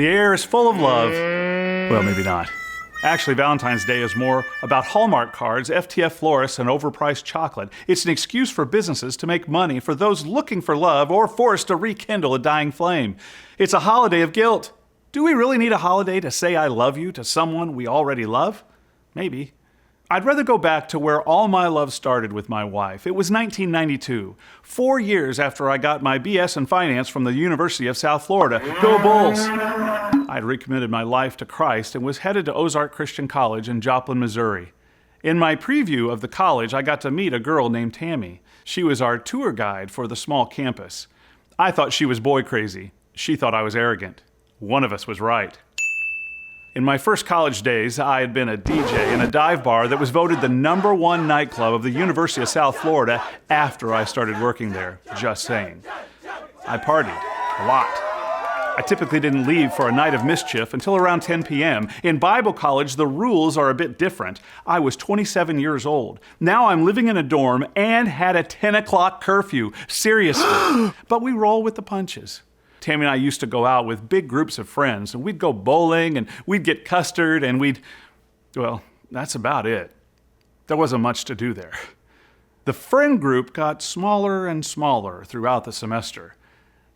The air is full of love. Well, maybe not. Actually, Valentine's Day is more about Hallmark cards, FTF florists, and overpriced chocolate. It's an excuse for businesses to make money for those looking for love or forced to rekindle a dying flame. It's a holiday of guilt. Do we really need a holiday to say I love you to someone we already love? Maybe. I'd rather go back to where all my love started with my wife. It was 1992, 4 years after I got my BS in finance from the University of South Florida. Go Bulls! I'd recommitted my life to Christ and was headed to Ozark Christian College in Joplin, Missouri. In my preview of the college, I got to meet a girl named Tammy. She was our tour guide for the small campus. I thought she was boy crazy. She thought I was arrogant. One of us was right. In my first college days, I had been a DJ in a dive bar that was voted the #1 nightclub of the University of South Florida after I started working there. Just saying. I partied a lot. I typically didn't leave for a night of mischief until around 10 p.m. In Bible college, the rules are a bit different. I was 27 years old. Now I'm living in a dorm and had a 10 o'clock curfew. Seriously. But we roll with the punches. Tammy and I used to go out with big groups of friends, and we'd go bowling, and we'd get custard, and well, that's about it. There wasn't much to do there. The friend group got smaller and smaller throughout the semester.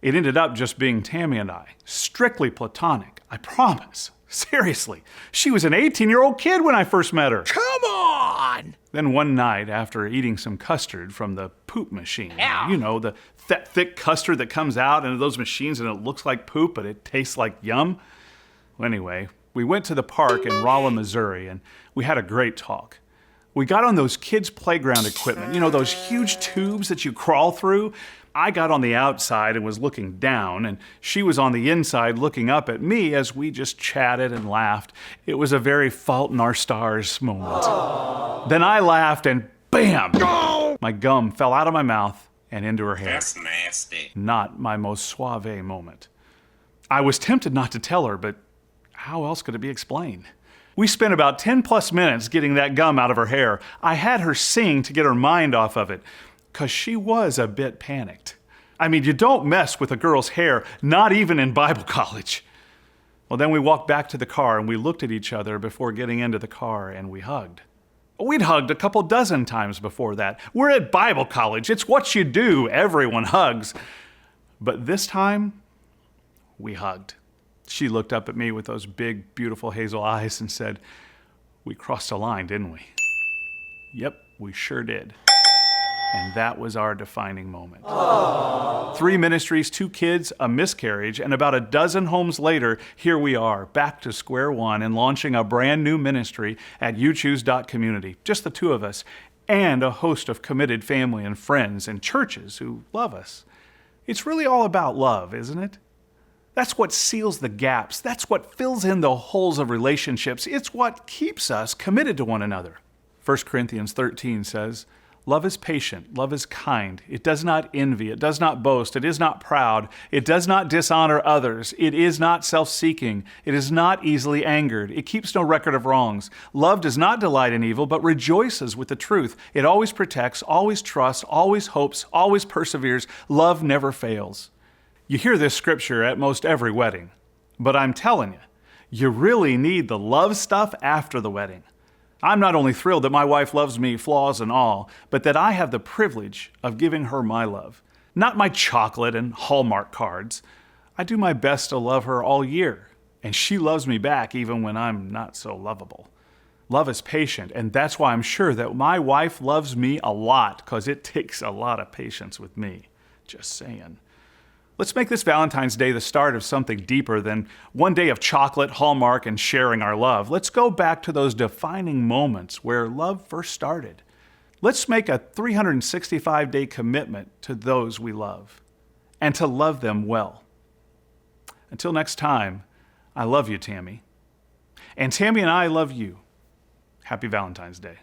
It ended up just being Tammy and I, strictly platonic, I promise. Seriously, she was an 18-year-old kid when I first met her. Come on! Then one night, after eating some custard from the poop machine, you know, the thick custard that comes out into those machines and it looks like poop, but it tastes like yum. Well, anyway, we went to the park in Rolla, Missouri, and we had a great talk. We got on those kids' playground equipment, you know, those huge tubes that you crawl through. I got on the outside and was looking down, and she was on the inside looking up at me as we just chatted and laughed. It was a very Fault in Our Stars moment. Aww. Then I laughed and bam! Oh! My gum fell out of my mouth and into her hair. That's nasty. Not my most suave moment. I was tempted not to tell her, but how else could it be explained? We spent about 10 plus minutes getting that gum out of her hair. I had her sing to get her mind off of it, because she was a bit panicked. I mean, you don't mess with a girl's hair, not even in Bible college. Well, then we walked back to the car and we looked at each other before getting into the car and we hugged. We'd hugged a couple dozen times before that. We're at Bible college. It's what you do. Everyone hugs. But this time, we hugged. She looked up at me with those big, beautiful hazel eyes and said, "We crossed a line, didn't we?" Yep, we sure did. And that was our defining moment. Aww. 3 ministries, 2 kids, a miscarriage, and about a dozen homes later, here we are, back to square one and launching a brand new ministry at YOUCHOOSE.COMMUNITY. Just the 2 of us, and a host of committed family and friends and churches who love us. It's really all about love, isn't it? That's what seals the gaps. That's what fills in the holes of relationships. It's what keeps us committed to one another. 1 Corinthians 13 says, "Love is patient, love is kind. It does not envy, it does not boast, it is not proud, it does not dishonor others, it is not self-seeking, it is not easily angered, it keeps no record of wrongs. Love does not delight in evil, but rejoices with the truth. It always protects, always trusts, always hopes, always perseveres. Love never fails." You hear this scripture at most every wedding, but I'm telling you, you really need the love stuff after the wedding. I'm not only thrilled that my wife loves me, flaws and all, but that I have the privilege of giving her my love. Not my chocolate and Hallmark cards. I do my best to love her all year, and she loves me back even when I'm not so lovable. Love is patient, and that's why I'm sure that my wife loves me a lot, because it takes a lot of patience with me. Just saying. Let's make this Valentine's Day the start of something deeper than one day of chocolate, Hallmark, and sharing our love. Let's go back to those defining moments where love first started. Let's make a 365-day commitment to those we love and to love them well. Until next time, I love you, Tammy. And Tammy and I love you. Happy Valentine's Day.